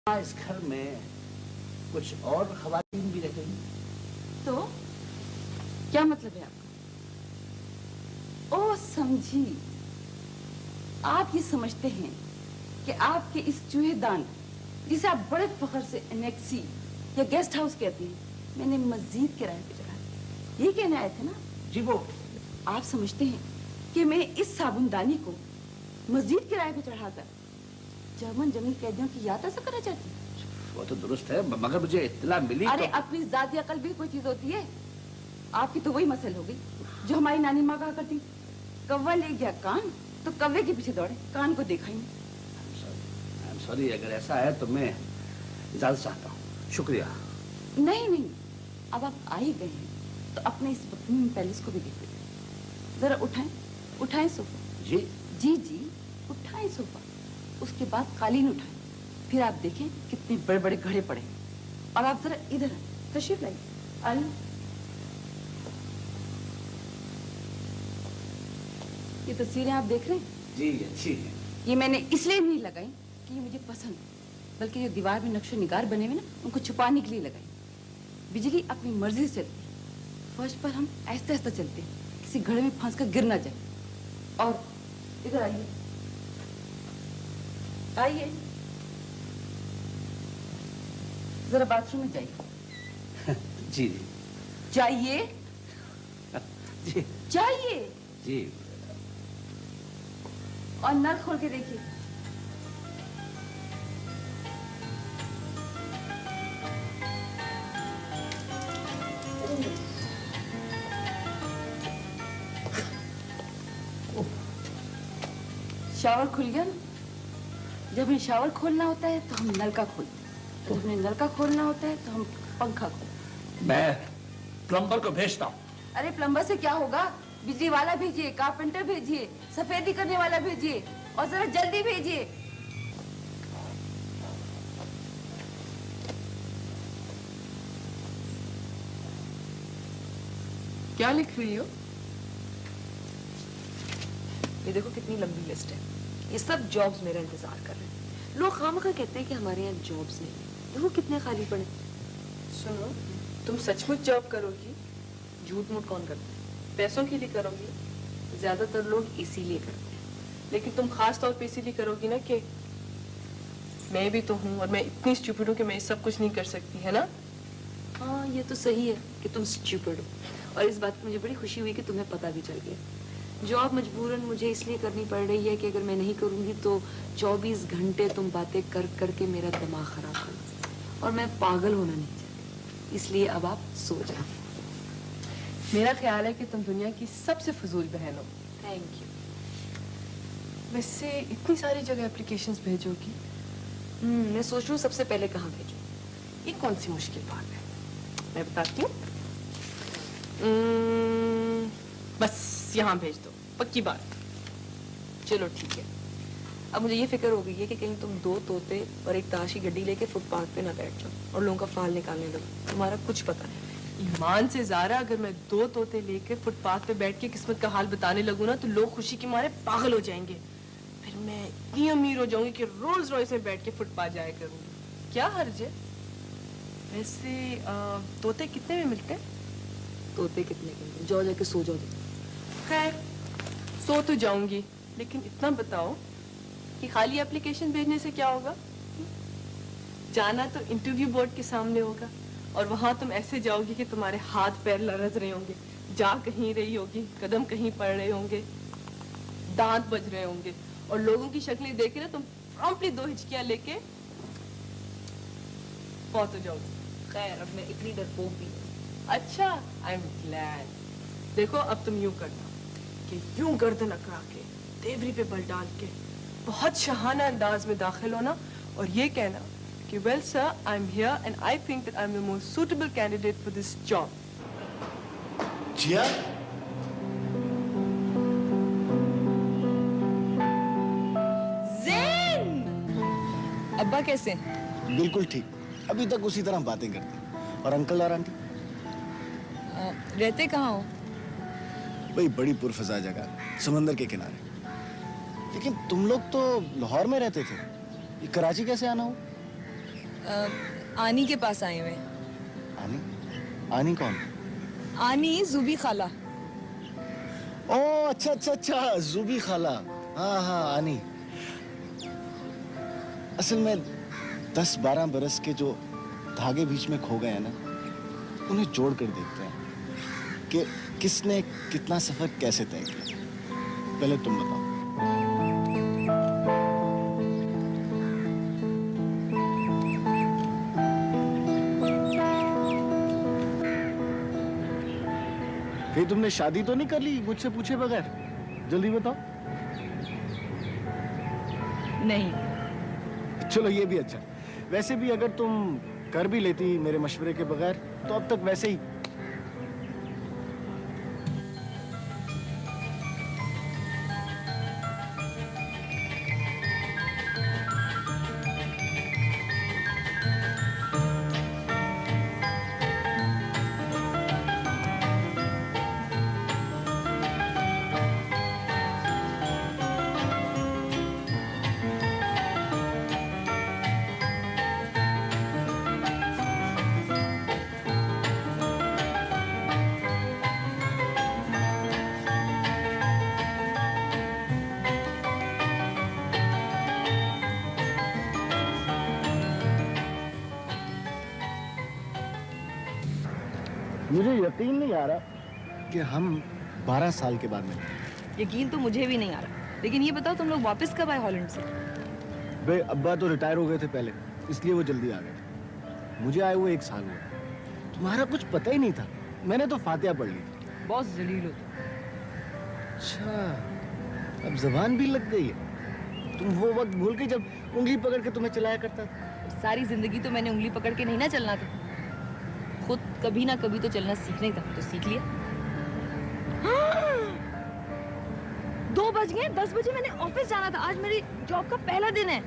इस घर में कुछ और ख़वातीन भी रहते हैं। तो क्या मतलब है आपका? ओ समझी, आप ये समझते हैं कि आपके इस चूहेदान जिसे आप बड़े फख्र से एनेक्सी या गेस्ट हाउस कहते हैं, मैंने मस्जिद किराए पे चढ़ा दिया। ये कहने आए थे ना? जी वो आप समझते हैं कि मैं इस साबुनदानी को मस्जिद किराए पे चढ़ाकर जर्मन जंगली कैदियों की याद ऐसा करना चाहती हूँ? वो तो दुरुस्त है, मगर मुझे इत्तला मिली। अरे तो... अपनी जाती अकल भी कोई चीज होती है। आपकी तो वही मसल हो गई जो हमारी नानी माँ कहा करती, कौवा ले गया कान तो कौवे के पीछे दौड़े, कान को देखा ही नहीं। I'm sorry, अगर ऐसा है तो मैं इजाजत चाहता हूँ। शुक्रिया। नहीं नहीं, अब आप आ ही गए हैं तो अपने इस बकमीम पैलेस को भी देख लीजिए। जरा उठाएं, उठाएं सोफा। जी जी जी, उठाएं सोफा। उसके बाद कालीन उठाएं, फिर आप देखें कितने बड़े बड़े घड़े पड़े। और आप जरा इधर तशरीफ लाइए। आइए। ये तस्वीरें आप देख रहे हैं? जी अच्छी है। ये मैंने इसलिए नहीं लगाई कि ये मुझे पसंद है, बल्कि जो दीवार में नक्शो निगार बने हुए ना, उनको छुपाने के लिए लगाई। बिजली अपनी मर्जी से चलती है, फर्श पर हम आहिस्ता आहिस्ता चलते हैं, किसी घड़े में फंस कर गिर ना जाए। और इधर आइए, आइए जरा बाथरूम में जाइए। जी जी जाइए जी जाइए। जी। और नल खोल के देखिए। शावर खुल गया ना? जब हमें शावर खोलना होता है तो हम नल का खोलते हैं, जब हमें नल का खोलना होता है तो हम पंखा खोलते हैं। मैं प्लम्बर को भेजता हूँ। अरे प्लम्बर से क्या होगा? बिजली वाला भेजिए, कारपेंटर भेजिए, सफेदी करने वाला भेजिए, और जरा जल्दी भेजिए। क्या लिख रही हो? ये देखो कितनी लंबी लिस्ट है। ये सब जॉब्स मेरा इंतजार कर रहे हैं। लोग खामखा कहते हैं कि हमारे यहाँ जॉब्स नहीं है। देखो कितने खाली पड़े। सुनो, तुम सचमुच जॉब करोगी? झूठ मूठ कौन करता है? पैसों के लिए करोगी? ज्यादातर लोग इसीलिए करते हैं, लेकिन तुम खास तौर पे इसीलिए करोगी ना कि मैं भी तो हूँ और मैं इतनी स्टूपिड हूँ कि मैं सब कुछ नहीं कर सकती, है ना? हाँ, ये तो सही है कि तुम स्टूपिड हो, और इस बात की मुझे बड़ी खुशी हुई कि तुम्हें पता भी चल गया। जॉब मजबूरन मुझे इसलिए करनी पड़ रही है कि अगर मैं नहीं करूँगी तो 24 घंटे तुम बातें कर करके मेरा दिमाग खराब कर दो, और मैं पागल होना नहीं चाहती। इसलिए अब आप सो जाओ। मेरा ख्याल है कि तुम दुनिया की सबसे फजूल बहन हो। Thank you. वैसे इतनी सारी जगह एप्लीकेशंस भेजोगी? मैं सोच रही हूँ सबसे पहले कहाँ भेजूँ। ये कौन सी मुश्किल बात है, मैं बताती हूँ। बस यहाँ भेज दो, पक्की बात। चलो ठीक है। अब मुझे ये फिक्र हो गई है कि कहीं तुम 2 तोते और एक ताश की गड्डी लेके फुटपाथ पे ना बैठ जाओ और लोगों का फाल निकालने लगो। तुम्हारा कुछ पता नहीं। ईमान से ज़ारा, अगर मैं 2 तोते लेके फुटपाथ पे बैठ के किस्मत का हाल बताने लगूँ ना, तो लोग खुशी के मारे पागल हो जाएंगे। फिर मैं इतनी अमीर हो जाऊंगी कि रोल्स रॉयस में बैठ के फुटपाथ जाया करूंगी। क्या हर्ज है? वैसे तोते कितने में मिलते हैं? तोते कितने के मिलते? जाओ जाके सो जाओ। खैर, सो तो जाऊंगी, लेकिन इतना बताओ कि खाली एप्लीकेशन भेजने से क्या होगा? जाना तो इंटरव्यू बोर्ड के सामने होगा, और वहां तुम ऐसे जाओगी कि तुम्हारे हाथ पैर लरज रहे होंगे, जा कहीं रही होगी, कदम कहीं पड़ रहे होंगे, दांत बज रहे होंगे, और लोगों की शक्लें देख के ना तुम प्रॉम्प्टली 2 हिचकियां लेके पहुंच जाओगी। खैर, अब मैं इतनी डरपोक भी हूं। अच्छा, आई एम ग्लैड। देखो, अब तुम यूं करना कि यूं गर्दन अकड़ा के, तेवरी पे बल डाल के, बहुत शाहाना अंदाज में दाखिल होना और ये कहना कि well sir, I am here and I think that I am the most suitable candidate for this job. Jiya, अब्बा कैसे? बिल्कुल ठीक। अभी तक उसी तरह बातें करते। और अंकल और आंटी? रहते कहाँ हो? वही बड़ी पुरफजा जगह, समंदर के किनारे। लेकिन तुम लोग तो लाहौर में रहते थे, ये कराची कैसे आना हो? आनी के पास आए हुए। आनी? आनी कौन? आनी जुबी खाला। ओ अच्छा अच्छा अच्छा, जुबी खाला। हाँ हाँ आनी। असल में 10-12 बरस के जो धागे बीच में खो गए हैं ना, उन्हें जोड़ कर देखते हैं कि किसने कितना सफर कैसे तय किया। पहले तुम बताओ। कहीं तुमने शादी तो नहीं कर ली मुझसे पूछे बगैर? जल्दी बताओ। नहीं। चलो ये भी अच्छा। वैसे भी अगर तुम कर भी लेती मेरे मशवरे के बगैर तो अब तक वैसे ही। मुझे यकीन नहीं आ रहा कि हम 12 साल के बाद मिले। यकीन तो मुझे भी नहीं आ रहा, लेकिन ये बताओ तुम लोग वापस कब आए हॉलैंड से? बे अब्बा तो रिटायर हो गए थे पहले, इसलिए वो जल्दी आ गए थे। मुझे आए हुए 1 साल हुआ। तुम्हारा कुछ पता ही नहीं था। मैंने तो फातिहा पढ़ ली थी। बहुत जलील हो। अच्छा, अब जबान भी लग गई है। तुम वो वक्त भूल गई जब उंगली पकड़ के तुम्हें चलाया करता था। सारी जिंदगी तो मैंने उंगली पकड़ के नहीं ना चलना था, खुद कभी ना कभी तो चलना सीखने था, तो सीख लिया। 2 बज गए, 10 बजे मैंने ऑफिस जाना था। आज मेरी जॉब का पहला दिन है।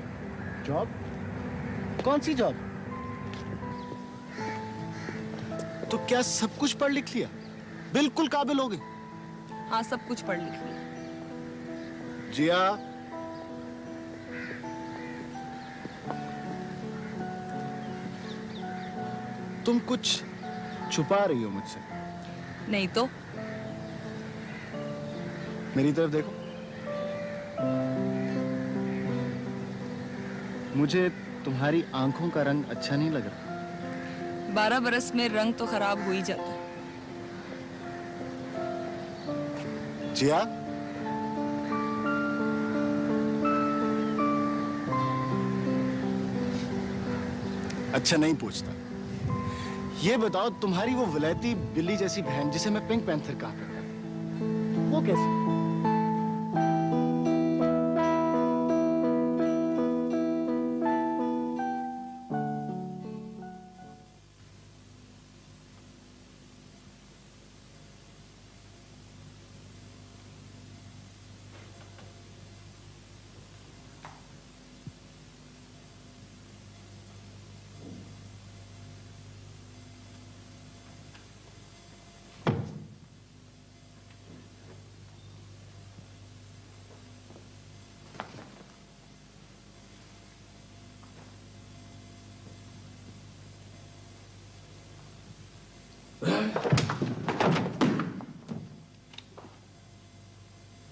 जॉब? कौन सी जॉब? तो क्या सब कुछ पढ़ लिख लिया? बिल्कुल काबिल हो गई? हाँ, सब कुछ पढ़ लिख लिया। जिया, तुम कुछ छुपा रही हो मुझसे। नहीं तो। मेरी तरफ देखो। मुझे तुम्हारी आंखों का रंग अच्छा नहीं लग रहा। 12 बरस में रंग तो खराब हो ही जाता है। जिया, अच्छा नहीं पूछता। ये बताओ, तुम्हारी वो विलायती बिल्ली जैसी बहन जिसे मैं पिंक पैंथर कहा करता था, वो कैसी?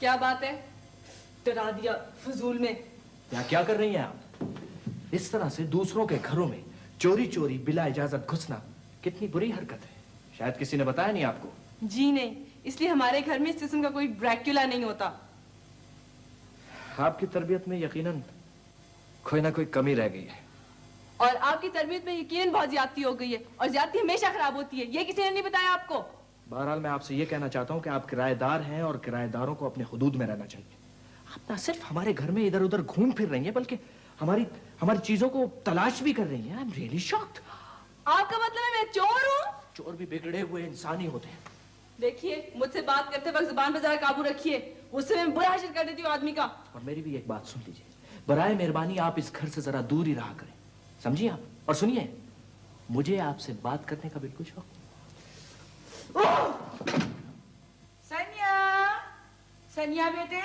क्या बात है? डरा दिया फजूल में। क्या कर रही हैं आप? इस तरह से दूसरों के घरों में चोरी चोरी बिला इजाजत घुसना कितनी बुरी हरकत है। शायद किसी ने बताया नहीं आपको। जी नहीं, इसलिए हमारे घर में इस किस्म का कोई ड्रैक्युला नहीं होता। आपकी तरबियत में यकीनन कोई ना कोई कमी रह गई है। और आपकी तरबियत में यकीनन बहुत ज्यादती हो गई है, और ज्यादती हमेशा खराब होती है। ये किसी ने नहीं बताया आपको? बहरहाल मैं आपसे ये कहना चाहता हूँ कि आप किराएदार हैं और किराएदारों को अपने हुदूद में रहना चाहिए। आप ना सिर्फ हमारे घर में इधर उधर घूम फिर रही हैं, बल्कि हमारी चीजों को तलाश भी कर रही हैं। I am really shocked. आपका मतलब है मैं चोर हूँ? चोर भी बिगड़े हुए इंसान ही होते हैं। देखिए, मुझसे बात करते वक्त जुबान पे जरा काबू रखिए, उससे मैं बुरा हासिल कर देती हूँ आदमी का। और मेरी भी एक बात सुन लीजिए, बराए मेहरबानी आप इस घर से जरा दूर ही रहा करें, समझिए आप। और सुनिए, मुझे आपसे बात करने का बिल्कुल शौक नहीं। सनिया, सनिया बेटे,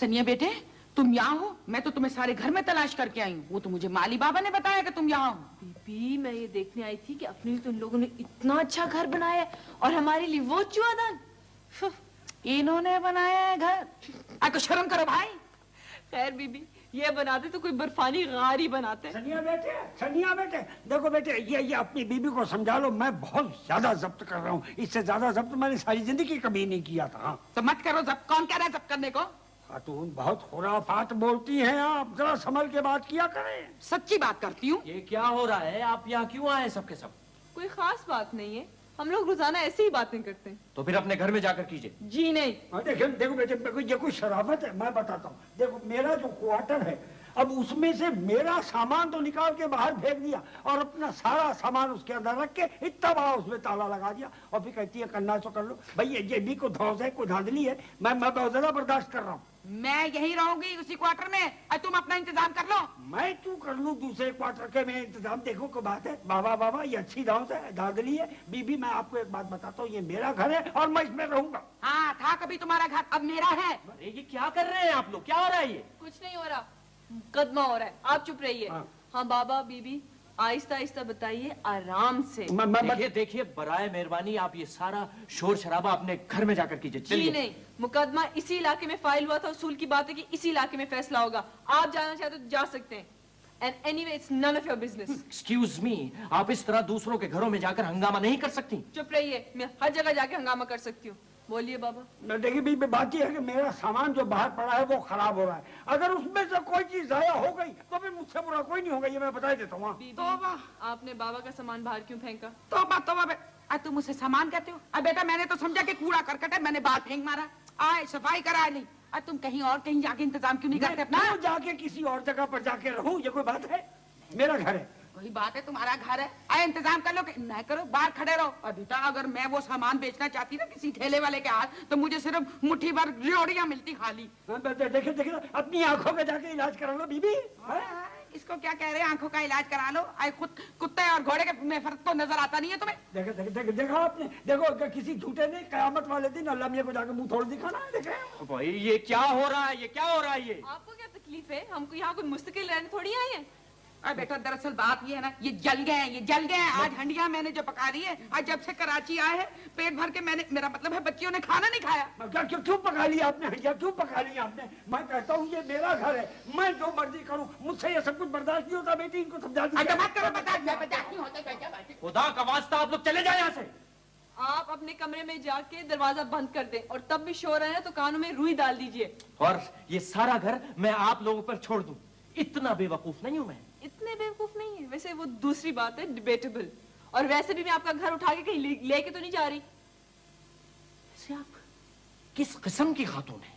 सनिया बेटे, तुम यहाँ हो? मैं तो तुम्हें सारे घर में तलाश करके आई हूँ। वो तो मुझे माली बाबा ने बताया कि तुम यहाँ हो। बीबी, मैं ये देखने आई थी कि अपने लिए तो इन लोगों ने इतना अच्छा घर बनाया है और हमारे लिए वो चूहादान। इन्होंने बनाया है घर? तो शर्म करो भाई। खैर बीबी, ये बनाते तो कोई बर्फानी गार ही बनाते। सनिया बेटे, देखो बेटे, ये अपनी बीबी को समझा लो, मैं बहुत ज्यादा जब्त कर रहा हूँ। इससे ज्यादा जब्त मैंने सारी जिंदगी कभी नहीं किया था। तो मत करो जब्त। कौन कह रहा है जब्त करने को? खातून बहुत खुराफात बोलती हैं आप, जरा संभल के बात किया करें। सच्ची बात करती हूँ। ये क्या हो रहा है? आप यहाँ क्यों आए सबके सब? कोई खास बात नहीं है, हम लोग रोजाना ऐसे ही बातें करते हैं। तो फिर अपने घर में जाकर कीजिए। जी नहीं। देखो बेटे, ये कोई शराफत है? मैं बताता हूँ। देखो, मेरा जो क्वार्टर है, अब उसमें से मेरा सामान तो निकाल के बाहर फेंक दिया और अपना सारा सामान उसके अंदर रख के इतना बड़ा उसमें ताला लगा दिया और फिर कहती है करना तो कर लो। भाई ये भी कोई धौस है, कोई धांधली है? मैं बहुत ज्यादा बर्दाश्त कर रहा हूँ। मैं यही रहूंगी उसी क्वार्टर में, और तुम अपना इंतजाम कर लो। मैं क्यों कर लूं दूसरे क्वार्टर के में इंतजाम? देखो कोई बात है? बाबा, ये अच्छी धौस है, धांधली है। बीबी, मैं आपको एक बात बताता हूँ, ये मेरा घर है और मैं इसमें रहूंगा। हाँ, था कभी तुम्हारा घर, अब मेरा है। अरे ये क्या कर रहे हैं आप लोग? क्या हो रहा है ये? कुछ नहीं हो रहा, मुकदमा हो रहा है। आप चुप रहिए। हाँ बाबा, बीबी, आहिस्ता आहिस्ता बताइए, आराम से। देखिए, बराए मेहरबानी आप ये सारा शोर शराबा अपने घर में जाकर कीजिए। जी नहीं, मुकदमा इसी इलाके में फाइल हुआ था, उसूल की बात है कि इसी इलाके में फैसला होगा। आप जाना चाहते तो जा सकते हैं। And anyway, it's none of your business. Excuse me, आप इस तरह दूसरों के घरों में जाकर हंगामा नहीं कर सकती। चुप रहिए, मैं हर जगह जाके हंगामा कर सकती हूँ। बोलिए बाबा। देखिए बीबी, बात यह है कि मेरा सामान जो बाहर पड़ा है वो खराब हो रहा है। अगर उसमें से कोई चीज जाया हो गई तो फिर मुझसे बुरा कोई नहीं होगा, ये मैं बता देता हूँ। आपने बाबा का सामान बाहर क्यों फेंका? तोबा, तुम मुझसे सामान कहते हो? अब बेटा, मैंने तो समझा कि कूड़ा करकट है, मैंने बाहर फेंक मारा। आए सफाई करा नहीं। तुम कहीं जाके इंतजाम क्यों नहीं करते अपना? जाके किसी और जगह पर जाके रहूं, ये कोई बात है? मेरा घर है। वही बात है, तुम्हारा घर है। आए इंतजाम कर लो कि नहीं करो, बाहर खड़े रहो। अभिता, अगर मैं वो सामान बेचना चाहती ना किसी ठेले वाले के हाथ, तो मुझे सिर्फ मुट्ठी भर रियोड़ियां मिलती खाली। देखिए, अपनी आंखों का जाके इलाज करा लो बीबी। इसको क्या कह रहे हैं? आंखों का इलाज करा लो। खुद कुत्ते और घोड़े के में फर्क तो नजर आता नहीं है तुम्हें? देखा आपने? देखो, किसी झूठे ने कयामत वाले दिन अल्लाह मियां को जाके मुंह थोड़ दिखाना है। देखे भाई, ये क्या हो रहा है? ये क्या हो रहा है? ये आपको क्या तकलीफ है? हमको यहाँ कोई मुस्तकिल रहने थोड़ी आई है। अरे बेटा, दरअसल बात ये है ना, ये जल गए हैं। आज हंडिया मैंने जो पका दी है, आज जब से कराची आए हैं पेट भर के मेरा मतलब है बच्चियों ने खाना नहीं खाया। क्यों पका लिया आपने हंडिया? क्यों पका लिया आपने? मैं कहता हूँ ये मेरा घर है, मैं जो मर्जी करूँ, मुझसे ये सब कुछ बर्दाश्त नहीं होता। बेटी, इनको समझा दीजिए। खुदा का वास्ता, आप लोग चले जाए यहाँ से। आप अपने कमरे में जाके दरवाजा बंद कर दें और तब भी शोर है तो कानों में रुई डाल दीजिए। और ये सारा घर मैं आप लोगों पर छोड़ दूं, इतना बेवकूफ नहीं हूं मैं। इतने बेवकूफ नहीं है। वैसे वो दूसरी बात है, डिबेटेबल। और वैसे भी मैं आपका घर उठा के कहीं लेके तो नहीं जा रही। वैसे आप किस किस्म की खातून है?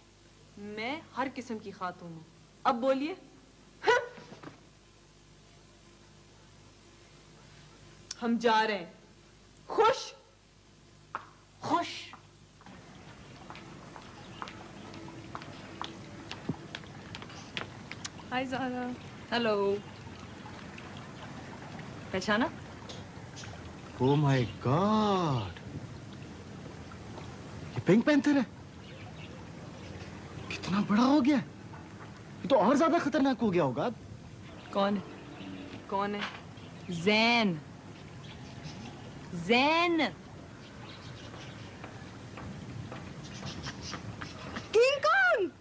मैं हर किस्म की खातून हूँ। अब बोलिए। हम जा रहे हैं। खुश? हाय ज़हरा। हेलो। पहचाना? ओह माय गॉड, ये पिंक पैंथर है। कितना बड़ा हो गया, ये तो और ज्यादा खतरनाक हो गया होगा। कौन है? ज़ैन। King Kong.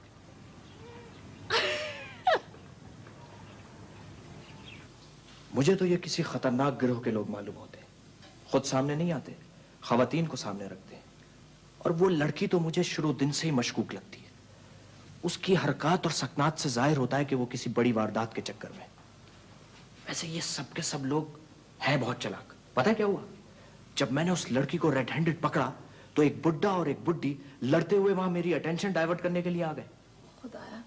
मुझे तो ये किसी खतरनाक गिरोह के लोग मालूम होते हैं। खुद सामने नहीं आते, खवातीन को सामने रखते हैं। और वो लड़की तो मुझे शुरू दिन से ही मशकूक लगती है। उसकी हरकत और सकनात से जाहिर होता है कि वो किसी बड़ी वारदात के चक्कर में। वैसे ये सब के सब लोग हैं बहुत चालाक। पता है क्या हुआ? जब मैंने उस लड़की को रेड हैंडेड पकड़ा तो एक बुड्ढा और एक बुड्ढी लड़ते हुए वहां मेरी अटेंशन डाइवर्ट करने के लिए आ गए। खुदाया,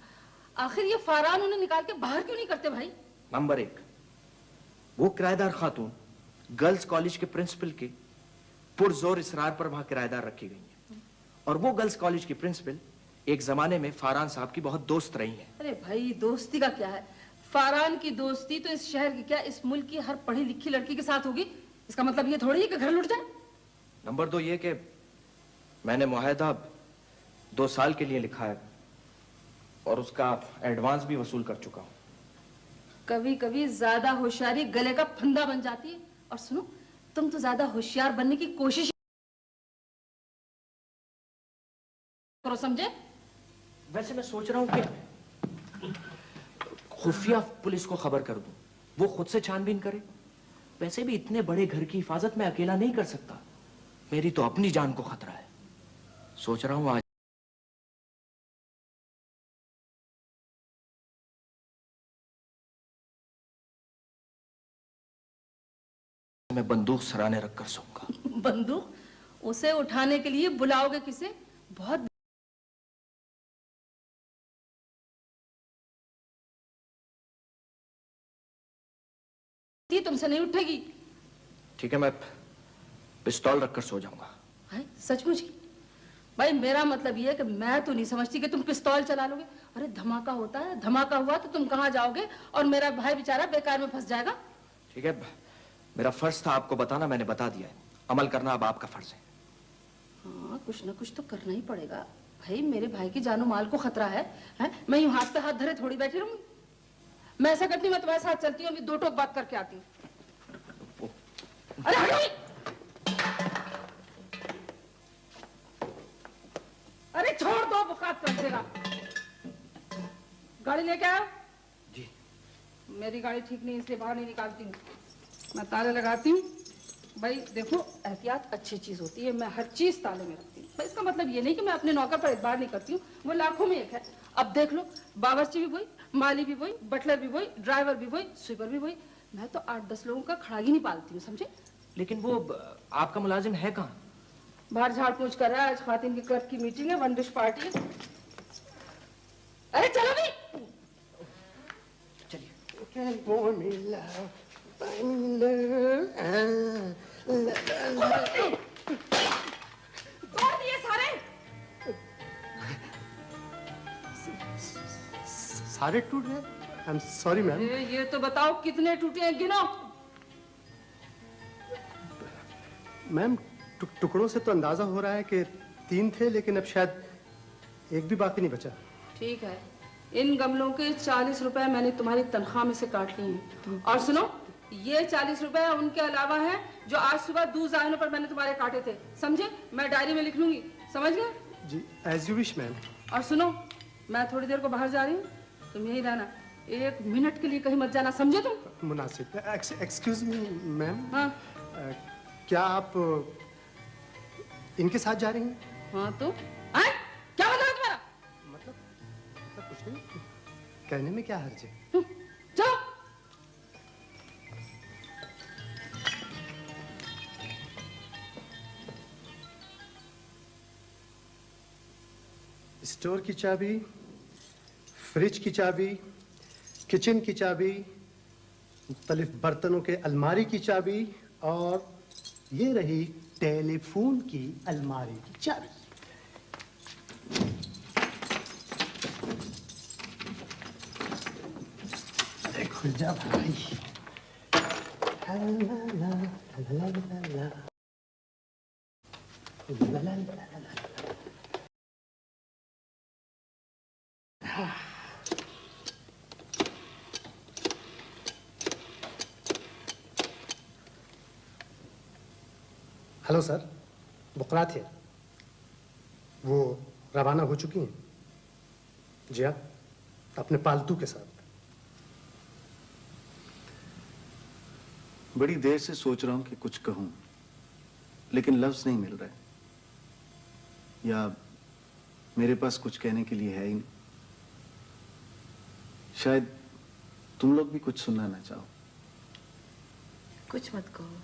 आखिर ये फारान उन्हें निकाल के बाहर क्यों नहीं करते भाई? नंबर 1, वो किराएदार खातून गर्ल्स कॉलेज के प्रिंसिपल के पुरजोर इसरार पर वहां किराएदार रखी गई है। और वो गर्ल्स कॉलेज की प्रिंसिपल एक जमाने में फारान साहब की बहुत दोस्त रही है। अरे भाई, दोस्ती का क्या है? फारान की दोस्ती तो इस शहर की क्या, इस मुल्क की हर पढ़ी लिखी लड़की के साथ होगी। इसका मतलब ये थोड़ी है कि घर लुट जाए। नंबर 2 ये कि मैंने मुआहदा 2 साल के लिए लिखा है और उसका एडवांस भी वसूल कर चुका हूँ। कभी कभी ज्यादा होशियारी गले का फंदा बन जाती है। और सुनो, तुम तो ज्यादा होशियार बनने की कोशिश करो, समझे? वैसे मैं सोच रहा हूँ कि खुफिया पुलिस को खबर कर दूं, वो खुद से छानबीन करे। वैसे भी इतने बड़े घर की हिफाजत मैं अकेला नहीं कर सकता, मेरी तो अपनी जान को खतरा है। सोच रहा हूँ आज मैं बंदूक सराने रखकर सोऊंगा। बंदूक? उसे उठाने के लिए बुलाओगे किसे? बहुत तुमसे नहीं उठेगी। ठीक है, मैं पिस्तौल रखकर सो जाऊंगा। है सचमुच की? भाई मेरा मतलब ये है कि मैं तो नहीं समझती कि तुम पिस्तौल चला लोगे। अरे धमाका होता है, धमाका हुआ तो तुम कहाँ जाओगे और मेरा भाई बेचारा बेकार में फंस जाएगा। ठीक है, मेरा फर्ज था आपको बताना, मैंने बता दिया है। अमल करना अब आपका फर्ज है। हाँ, कुछ ना कुछ तो करना ही पड़ेगा। भाई मेरे भाई की जानो माल को खतरा है? मैं यूं हाथ पे हाथ धरे थोड़ी बैठी रहूंगी। मैं ऐसा करती हूँ, मैं तुम्हारे साथ चलती हूँ, अभी 2 टोक बात करके आती हूँ। अरे हटो! अरे छोड़ दो, बुखार चढ़ देगा। गाड़ी लेके आओ। जी। मेरी गाड़ी ठीक नहीं, इसलिए बाहर नहीं निकालती हूँ, मैं ताले लगाती हूँ। भाई देखो, एहतियात अच्छी चीज होती है, मैं हर चीज ताले में रखती हूँ। इसका मतलब ये नहीं कि मैं अपने नौकर पर एतबार नहीं करती हूँ, वो लाखों में एक है। अब देख लो, बावर्ची भी वही, माली भी वही, बटलर भी वही, ड्राइवर भी वही, स्वीपर भी वही। मैं तो 8-10 लोगों का खड़ा ही नहीं पालती हूँ, समझे? लेकिन वो आपका मुलाजिम है कहाँ? बाहर झाड़ पूछ कर रहा है, आज खातिन की क्लब की मीटिंग है, 1 डिश पार्टी है। अरे चलो भी। तोड़ दिए सारे। सारे टूट गए? I am sorry ma'am. ये तो बताओ कितने टूटे हैं, गिनो। मैम टुकड़ों से तो अंदाजा हो रहा है कि 3 थे, लेकिन अब शायद एक भी बाकी नहीं बचा। ठीक है, इन गमलों के 40 रुपए मैंने तुम्हारी तनख्वाह में से काट लिए हैं। और सुनो, ये 40 रुपए उनके अलावा हैं जो आज सुबह दूध आने पर मैंने तुम्हारे काटे थे, समझे? मैं डायरी में लिख लूंगी, समझ गए? जी, एज यू विश मैम। और सुनो, मैं थोड़ी देर को बाहर जा रही हूँ, तुम यही रहना, 1 मिनट के लिए कहीं मत जाना, समझे तुम? मुनासिब। Excuse me ma'am. हाँ। क्या आप इनके साथ जा रही हैं? हाँ तो क्या मतलब है तुम्हारा? मतलब कुछ नहीं, कहने में क्या हर्ज है। जाओ। स्टोर की चाबी, फ्रिज की चाबी, किचन की चाबी, मुख्तलिफ बर्तनों के अलमारी की चाबी, और ये रही टेलीफोन की अलमारी की चाबी। खुल जा भाई। ला ला ला ला ला ला ला ला ला ला। हेलो सर, बुकरात है। वो रवाना हो चुकी हैं? जी हाँ, अपने पालतू के साथ। बड़ी देर से सोच रहा हूं कि कुछ कहूं, लेकिन लफ्ज नहीं मिल रहे, या मेरे पास कुछ कहने के लिए है ही नहीं। शायद तुम लोग भी कुछ सुनना ना चाहो। कुछ मत कहो।